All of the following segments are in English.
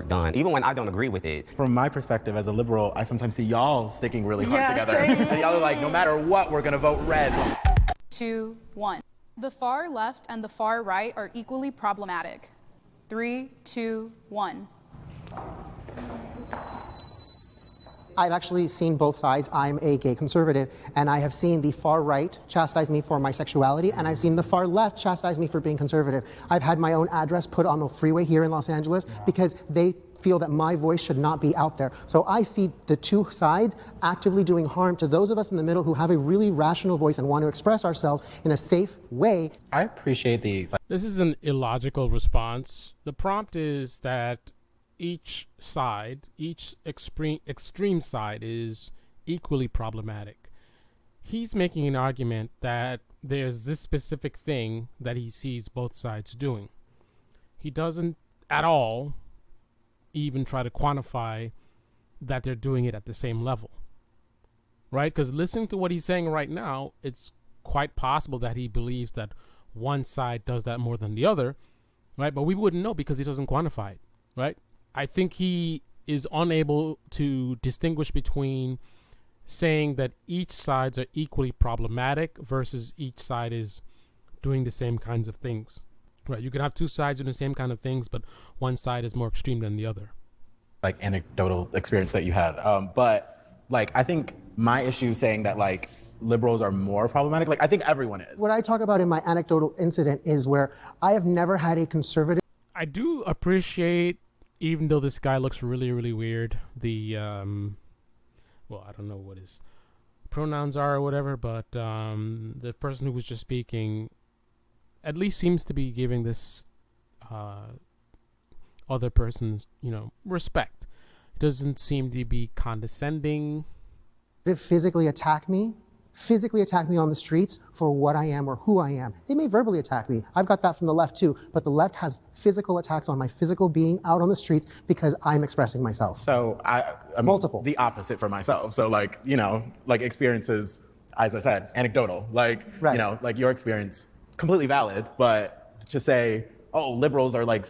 done, even when I don't agree with it. From my perspective as a liberal, I sometimes see y'all sticking really hard together. Same. And y'all are like, no matter what, we're gonna vote red. 2, 1. The far left and the far right are equally problematic. 3, 2, 1. I've actually seen both sides. I'm a gay conservative, and I have seen the far right chastise me for my sexuality, and I've seen the far left chastise me for being conservative. I've had my own address put on the freeway here in Los Angeles because they feel that my voice should not be out there. So I see the two sides actively doing harm to those of us in the middle who have a really rational voice and want to express ourselves in a safe way. I appreciate This is an illogical response. The prompt is that each side, each extreme side is equally problematic. He's making an argument that there's this specific thing that he sees both sides doing. He doesn't at all even try to quantify that they're doing it at the same level, right? Because listening to what he's saying right now, it's quite possible that he believes that one side does that more than the other, right? But we wouldn't know because he doesn't quantify it, right? I think he is unable to distinguish between saying that each sides are equally problematic versus each side is doing the same kinds of things. Right, you can have two sides doing the same kind of things, but one side is more extreme than the other. like anecdotal experience that you had. But like, I think my issue saying that like liberals are more problematic, like I think everyone is. What I talk about in my anecdotal incident is where I have never had a conservative. I do appreciate, even though this guy looks really, really weird, the, well, I don't know what his pronouns are or whatever, but the person who was just speaking at least seems to be giving this other person's, respect. It doesn't seem to be condescending. Physically attack me on the streets for what I am or who I am. They may verbally attack me. I've got that from the left too, but the left has physical attacks on my physical being out on the streets because I'm expressing myself. So I'm multiple. The opposite for myself. So like, like experiences, as I said, anecdotal, like, Right. like your experience, completely valid, but to say, oh, liberals are like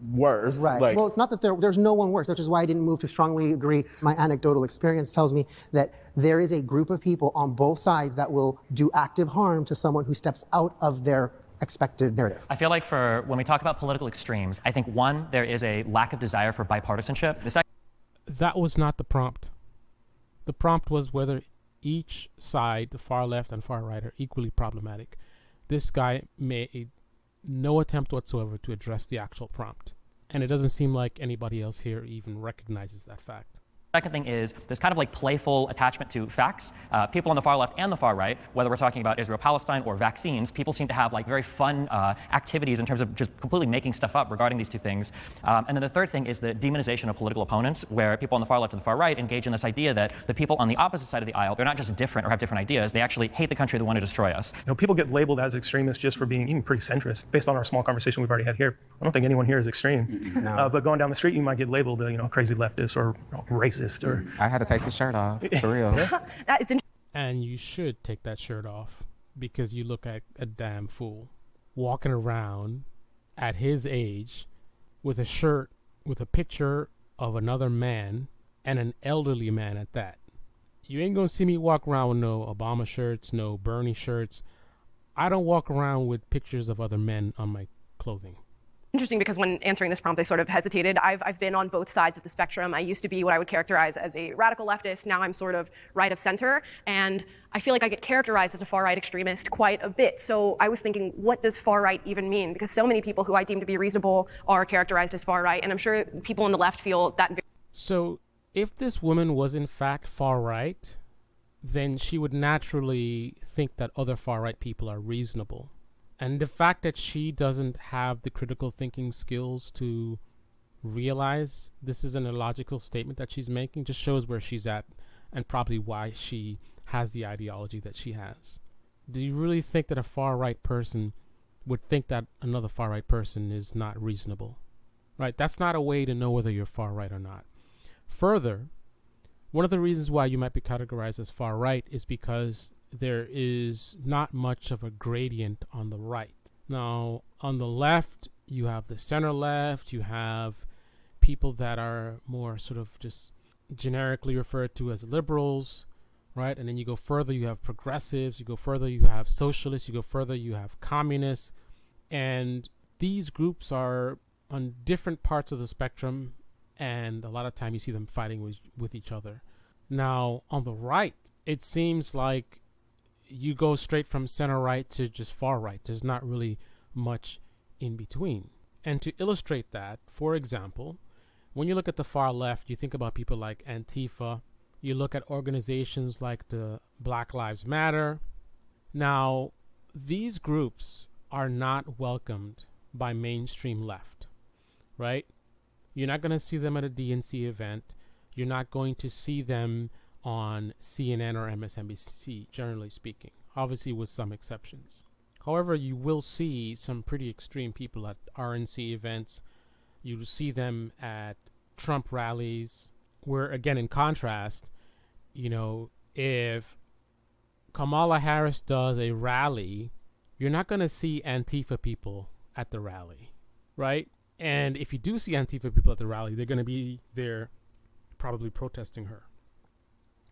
worse. Right. Like, Well, it's not that there's no one worse, which is why I didn't move to strongly agree. My anecdotal experience tells me that there is a group of people on both sides that will do active harm to someone who steps out of their expected narrative. I feel like when we talk about political extremes, I think one, there is a lack of desire for bipartisanship. The second, That was not the prompt. The prompt was whether each side, the far left and far right, are equally problematic. This guy made no attempt whatsoever to address the actual prompt. And it doesn't seem like anybody else here even recognizes that fact. Second thing is this kind of like playful attachment to facts. People on the far left and the far right, whether we're talking about Israel-Palestine or vaccines, people seem to have like very fun activities in terms of just completely making stuff up regarding these two things. And then the third thing is the demonization of political opponents, where people on the far left and the far right engage in this idea that the people on the opposite side of the aisle, they're not just different or have different ideas, they actually hate the country, they want to destroy us. People get labeled as extremists just for being even pretty centrist. Based on our small conversation we've already had here, I don't think anyone here is extreme. No. But going down the street, you might get labeled a crazy leftist or racist or... I had to take the shirt off, for real. That is And you should take that shirt off because you look like a damn fool walking around at his age with a shirt with a picture of another man and an elderly man at that. You ain't gonna see me walk around with no Obama shirts, no Bernie shirts. I don't walk around with pictures of other men on my clothing. interesting because when answering this prompt, I sort of hesitated. I've been on both sides of the spectrum. I used to be what I would characterize as a radical leftist. Now I'm sort of right of center. And I feel like I get characterized as a far right extremist quite a bit. So I was thinking, what does far right even mean? Because so many people who I deem to be reasonable are characterized as far right. And I'm sure people on the left feel that. So if this woman was in fact far right, then she would naturally think that other far right people are reasonable. And the fact that she doesn't have the critical thinking skills to realize this is an illogical statement that she's making just shows where she's at and probably why she has the ideology that she has. Do you really think that a far right person would think that another far right person is not reasonable? Right? That's not a way to know whether you're far right or not. Further, one of the reasons why you might be categorized as far right is because there is not much of a gradient on the right. Now, on the left, you have the center left, you have people that are more sort of just generically referred to as liberals, right? And then you go further, you have progressives, you go further, you have socialists, you go further, you have communists. And these groups are on different parts of the spectrum, and a lot of time you see them fighting with each other. Now, on the right, it seems like you go straight from center right to just far right. There's not really much in between. And to illustrate that, for example, when you look at the far left, you think about people like Antifa. You look at organizations like the Black Lives Matter. Now, these groups are not welcomed by mainstream left, right? You're not going to see them at a DNC event. You're not going to see them on CNN or MSNBC, generally speaking, obviously with some exceptions. However, you will see some pretty extreme people at RNC events. You see them at Trump rallies, where, again, in contrast, you know, if Kamala Harris does a rally, you're not going to see Antifa people at the rally, right? And if you do see Antifa people at the rally, they're going to be there probably protesting her,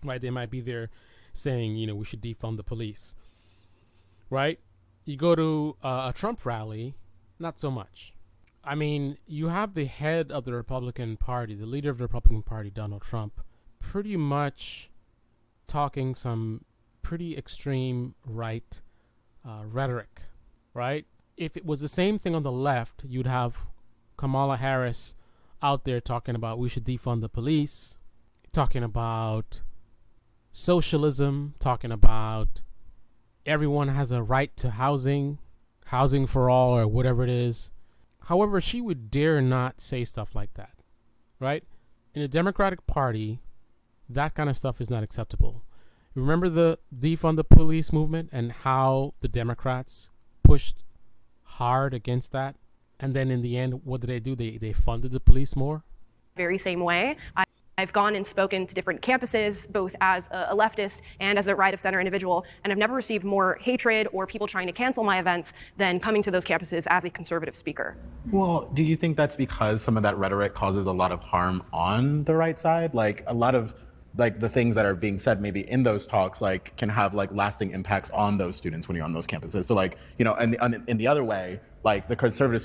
right? They might be there saying, you know, we should defund the police, right? You go to a Trump rally, not so much. I mean, you have the head of the Republican Party, the leader of the Republican Party, Donald Trump, pretty much talking some pretty extreme right rhetoric, right? If it was the same thing on the left, you'd have Kamala Harris out there talking about we should defund the police, talking about socialism, talking about everyone has a right to housing for all, or whatever it is. However, she would dare not say stuff like that, right? In the Democratic Party, that kind of stuff is not acceptable. Remember the defund the police movement and how the Democrats pushed hard against that? And then in the end, what did they do? They funded the police more? Very same way. I've gone and spoken to different campuses, both as a leftist and as a right of center individual, and I've never received more hatred or people trying to cancel my events than coming to those campuses as a conservative speaker. Well, do you think that's because some of that rhetoric causes a lot of harm on the right side? Like a lot of like the things that are being said maybe in those talks like can have like lasting impacts on those students when you're on those campuses. So like, you know, and in the other way, like the conservative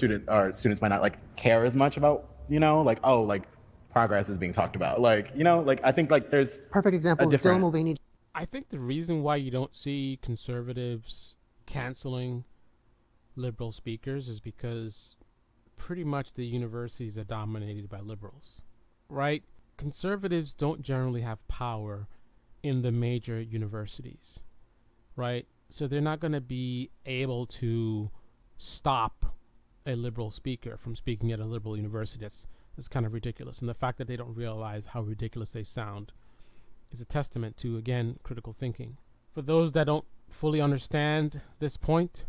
students might not like care as much about, you know, like, oh, like progress is being talked about. Like, you know, like I think like there's Perfect example is Dylan Mulvaney. I think the reason why you don't see conservatives canceling liberal speakers is because pretty much the universities are dominated by liberals, right? Conservatives don't generally have power in the major universities, right? So they're not going to be able to stop a liberal speaker from speaking at a liberal university. That's kind of ridiculous. And the fact that they don't realize how ridiculous they sound is a testament to, again, critical thinking. For those that don't fully understand this point,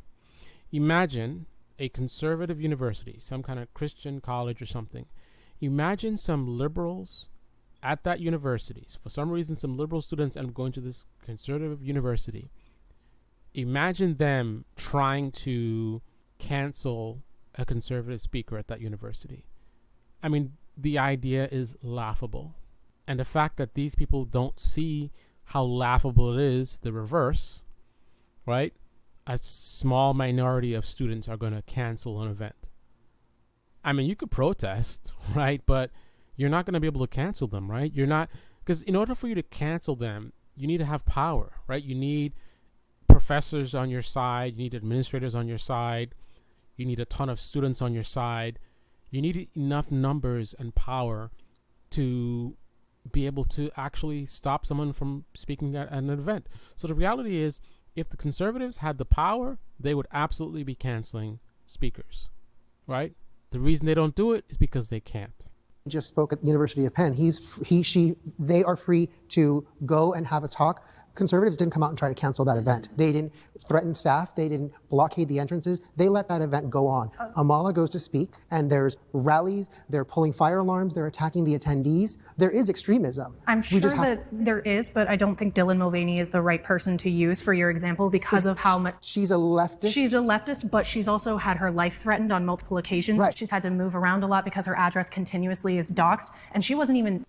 imagine a conservative university, some kind of Christian college or something. Imagine some liberals at that university. For some reason, some liberal students end up going to this conservative university. Imagine them trying to cancel a conservative speaker at that university. I mean, the idea is laughable. And the fact that these people don't see how laughable it is, the reverse, right? A small minority of students are going to cancel an event. I mean, you could protest, right? But you're not going to be able to cancel them, right? You're not, because in order for you to cancel them, you need to have power, right? You need professors on your side. You need administrators on your side. You need a ton of students on your side. You need enough numbers and power to be able to actually stop someone from speaking at an event. So the reality is, if the conservatives had the power, they would absolutely be canceling speakers, right? The reason they don't do it is because they can't. Just spoke at the University of Penn. They are free to go and have a talk Conservatives didn't come out and try to cancel that event. They didn't threaten staff. They didn't blockade the entrances. They let that event go on. Amala goes to speak, and there's rallies. They're pulling fire alarms. They're attacking the attendees. There is extremism. I'm sure that there is, but I don't think Dylan Mulvaney is the right person to use for your example because of how much... She's a leftist. She's a leftist, but she's also had her life threatened on multiple occasions. Right. She's had to move around a lot because her address continuously is doxxed, and she wasn't even...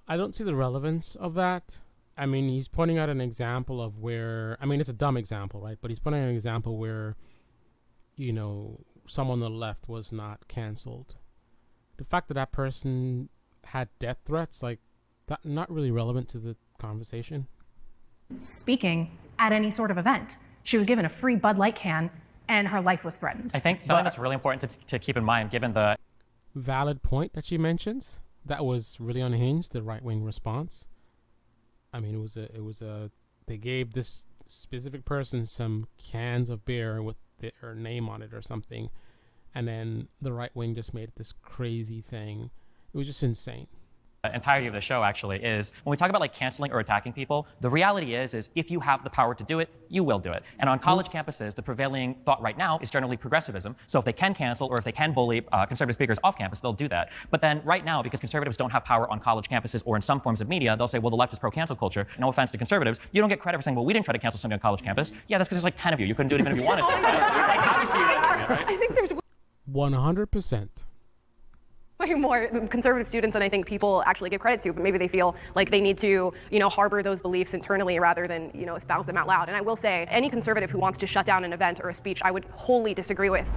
I don't see the relevance of that. I mean, he's pointing out an example of where, I mean, it's a dumb example, right? But he's pointing out an example where, you know, someone on the left was not canceled. The fact that that person had death threats, like, that not really relevant to the conversation. Speaking at any sort of event. She was given a free Bud Light can, and her life was threatened. I think something that's really important to keep in mind, given the valid point that she mentions, that was really unhinged, the right-wing response. I mean, they gave this specific person some cans of beer with their name on it or something, and then the right wing just made this crazy thing. It was just insane. entirety of the show actually is when we talk about like canceling or attacking people, the reality is if you have the power to do it, you will do it. And on college campuses, the prevailing thought right now is generally progressivism. So if they can cancel or if they can bully conservative speakers off campus, they'll do that. But then right now, because conservatives don't have power on college campuses or in some forms of media, they'll say, well, the left is pro-cancel culture. No offense to conservatives. You don't get credit for saying, well, we didn't try to cancel somebody on college campus. Yeah, that's because there's like 10 of you. You couldn't do it even if you wanted to. Right? Like, obviously you didn't do it, right? I think there's 100%. way more conservative students than I think people actually give credit to, but maybe they feel like they need to, harbor those beliefs internally rather than, espouse them out loud. And I will say, any conservative who wants to shut down an event or a speech, I would wholly disagree with.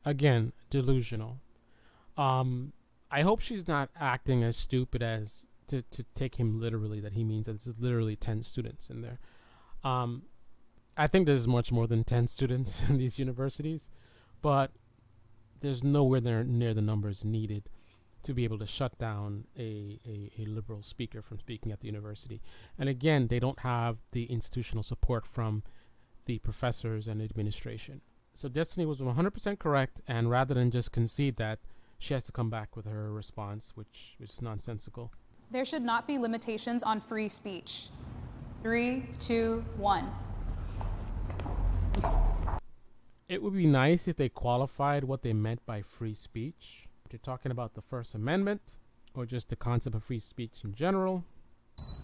Again, delusional. I hope she's not acting as stupid as to take him literally, that he means that this is literally 10 students in there. I think there's much more than 10 students in these universities, but there's nowhere near the numbers needed to be able to shut down a liberal speaker from speaking at the university. And again, they don't have the institutional support from the professors and administration. So Destiny was 100% correct, and rather than just concede that, she has to come back with her response, which is nonsensical. There should not be limitations on free speech. 3, 2, 1. It would be nice if they qualified what they meant by free speech. If you're talking about the First Amendment or just the concept of free speech in general.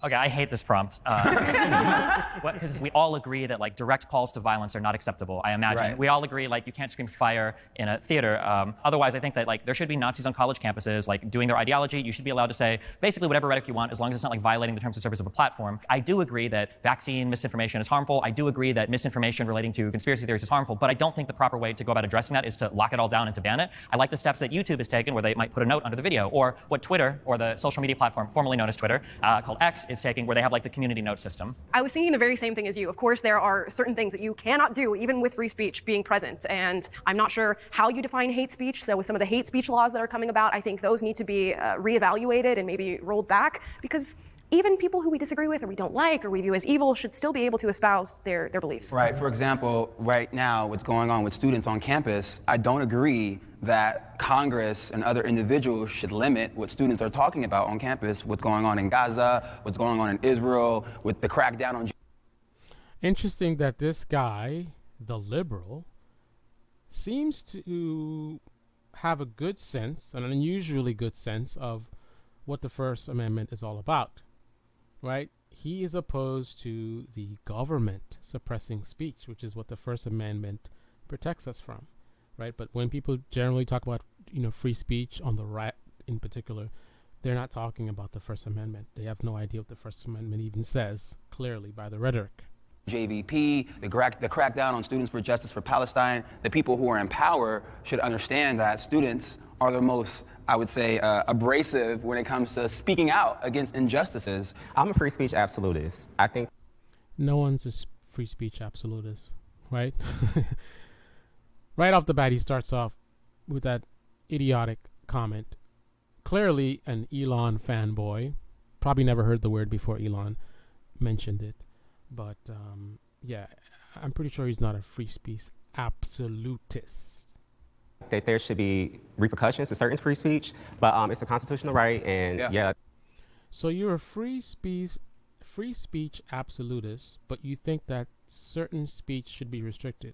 Okay, I hate this prompt. Because we all agree that like direct calls to violence are not acceptable, I imagine. Right. We all agree like you can't scream fire in a theater. Otherwise, I think that like there should be Nazis on college campuses like doing their ideology. You should be allowed to say basically whatever rhetoric you want as long as it's not like violating the terms of service of a platform. I do agree that vaccine misinformation is harmful. I do agree that misinformation relating to conspiracy theories is harmful, but I don't think the proper way to go about addressing that is to lock it all down and to ban it. I like the steps that YouTube has taken where they might put a note under the video, or what Twitter, or the social media platform formerly known as Twitter, called X, is taking, where they have like the community note system. I was thinking the very same thing as you. Of course, there are certain things that you cannot do, even with free speech being present. And I'm not sure how you define hate speech. So with some of the hate speech laws that are coming about, I think those need to be reevaluated and maybe rolled back, because even people who we disagree with or we don't like or we view as evil should still be able to espouse their beliefs. Right. For example, right now, what's going on with students on campus, I don't agree that Congress and other individuals should limit what students are talking about on campus, what's going on in Gaza, what's going on in Israel, with the crackdown on... Interesting that this guy, the liberal, seems to have a good sense, an unusually good sense of what the First Amendment is all about. Right? He is opposed to the government suppressing speech, which is what the First Amendment protects us from, right? But when people generally talk about, free speech on the right in particular, they're not talking about the First Amendment. They have no idea what the First Amendment even says, clearly by the rhetoric. JVP, the crackdown on Students for Justice for Palestine, the people who are in power should understand that students are the most, I would say, abrasive when it comes to speaking out against injustices. I'm a free speech absolutist. I think no one's a free speech absolutist, right? Right off the bat, he starts off with that idiotic comment. Clearly an Elon fanboy. Probably never heard the word before Elon mentioned it. But, yeah, I'm pretty sure he's not a free speech absolutist. that there should be repercussions to certain free speech, but it's a constitutional right, and yeah. So you're a free free speech absolutist, but you think that certain speech should be restricted.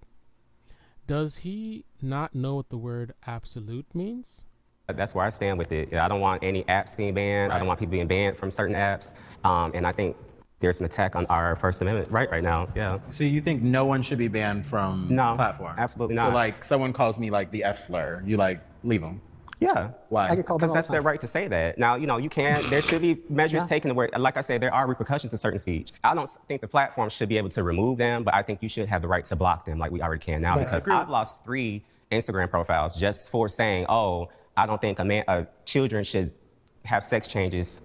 Does he not know what the word absolute means? That's where I stand with it. I don't want any apps being banned. I don't want people being banned from certain apps. And I think there's an attack on our First Amendment right now. Yeah. So you think no one should be banned from No, platform? absolutely So not. like someone calls me like the F slur, you like leave them? Yeah. Why? I get called Because all that's the their time. right to say that. Now, you can't, there should be measures Yeah. taken where, like I said, there are repercussions to certain speech. I don't think the platform should be able to remove them, but I think you should have the right to block them like we already can now, because I've lost 3 Instagram profiles just for saying, oh, I don't think children should have sex changes.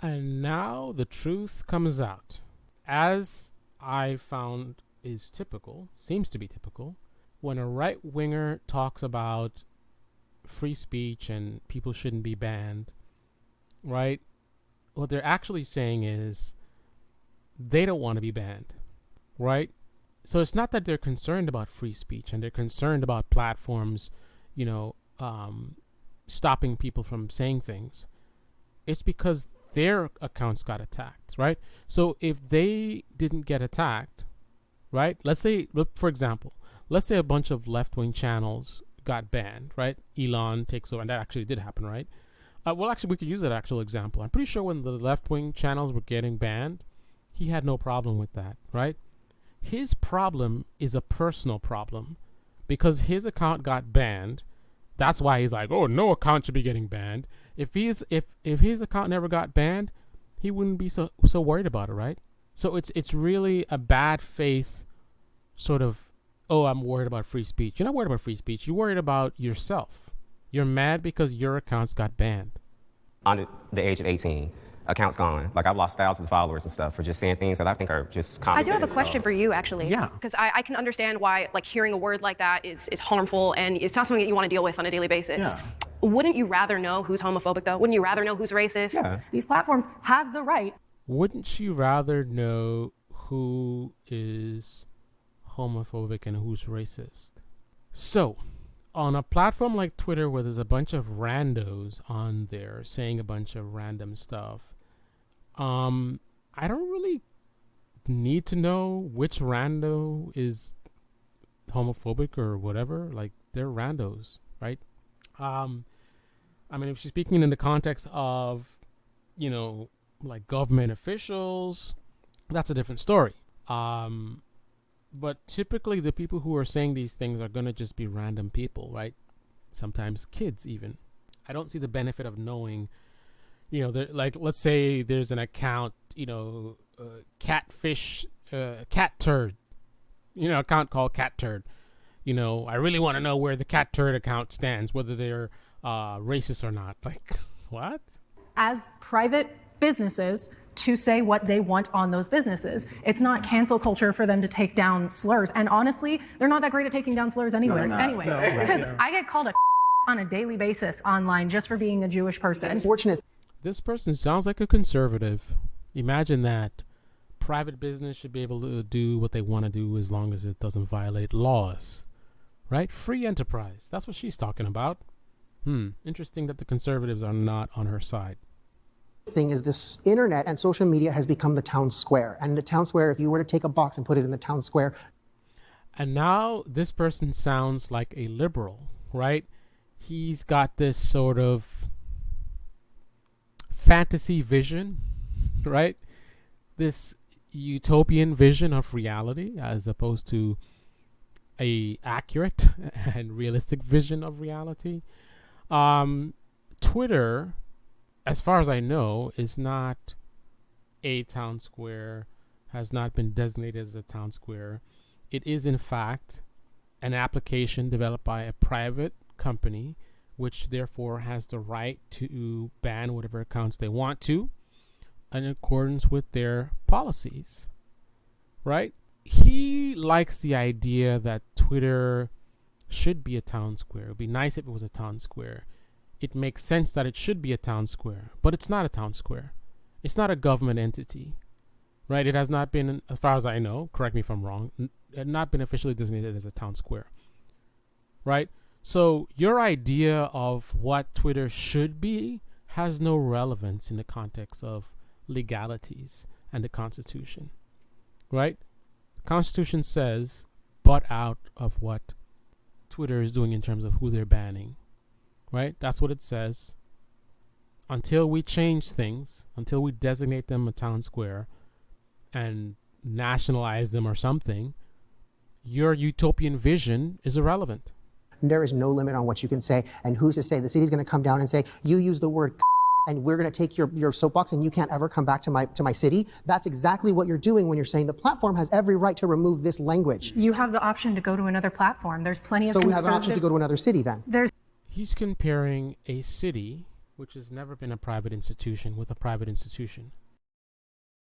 And now the truth comes out. As I found is typical, seems to be typical, when a right winger talks about free speech and people shouldn't be banned, right? What they're actually saying is they don't want to be banned, right? So it's not that they're concerned about free speech and they're concerned about platforms, stopping people from saying things. It's because their accounts got attacked, right? So if they didn't get attacked, right? Let's say, for example, let's say a bunch of left-wing channels got banned, right? Elon takes over, and that actually did happen, right? Well, actually, we could use that actual example. I'm pretty sure when the left-wing channels were getting banned, he had no problem with that, right? His problem is a personal problem because his account got banned. That's why he's like, oh, no account should be getting banned. If his account never got banned, he wouldn't be so worried about it, right? So it's really a bad faith sort of, oh, I'm worried about free speech. You're not worried about free speech. You're worried about yourself. You're mad because your accounts got banned. Under the age of 18, accounts gone. Like, I've lost thousands of followers and stuff for just saying things that I think are just common I do have a sense, question for you, actually. Yeah. Because I can understand why, like, hearing a word like that is harmful and it's not something that you want to deal with on a daily basis. Yeah. Wouldn't you rather know who's homophobic, though? Wouldn't you rather know who's racist? Yeah. These platforms have the right. Wouldn't you rather know who is homophobic and who's racist? So, on a platform like Twitter where there's a bunch of randos on there saying a bunch of random stuff, I don't really need to know which rando is homophobic or whatever. Like, they're randos, right? I mean, if she's speaking in the context of, like government officials, that's a different story. But typically the people who are saying these things are going to just be random people, right? Sometimes kids even. I don't see the benefit of knowing, like, let's say there's an account, catfish, cat turd, account called cat turd. I really want to know where the cat turd account stands, whether they're racist or not. Like, what? As private businesses to say what they want on those businesses. It's not cancel culture for them to take down slurs. And honestly, they're not that great at taking down slurs anyway. Because I get called a on a daily basis online just for being a Jewish person. Unfortunate. This person sounds like a conservative. Imagine that. Private business should be able to do what they want to do as long as it doesn't violate laws. Right? Free enterprise. That's what she's talking about. Interesting that the conservatives are not on her side. Thing is, this internet and social media has become the town square. And the town square, if you were to take a box and put it in the town square. And now this person sounds like a liberal, right? He's got this sort of fantasy vision, right? This utopian vision of reality as opposed to a accurate and realistic vision of reality. Twitter, as far as I know, is not a town square, has not been designated as a town square. It is, in fact, an application developed by a private company, which therefore has the right to ban whatever accounts they want to in accordance with their policies, right? He likes the idea that Twitter should be a town square. It would be nice if it was a town square. It makes sense that it should be a town square, but it's not a town square. It's not a government entity, right? It has not been, as far as I know, correct me if I'm wrong, it had not been officially designated as a town square, right? So your idea of what Twitter should be has no relevance in the context of legalities and the Constitution, right? The Constitution says, but out of what Twitter is doing in terms of who they're banning, right? That's what it says. Until we change things, until we designate them a town square and nationalize them or something, your utopian vision is irrelevant. There is no limit on what you can say. And who's to say the city's going to come down and say, you use the word and we're going to take your soapbox and you can't ever come back to my city? That's exactly what you're doing when you're saying the platform has every right to remove this language. You have the option to go to another platform. There's plenty of So we have an option to go to another city then? He's comparing a city, which has never been a private institution, with a private institution.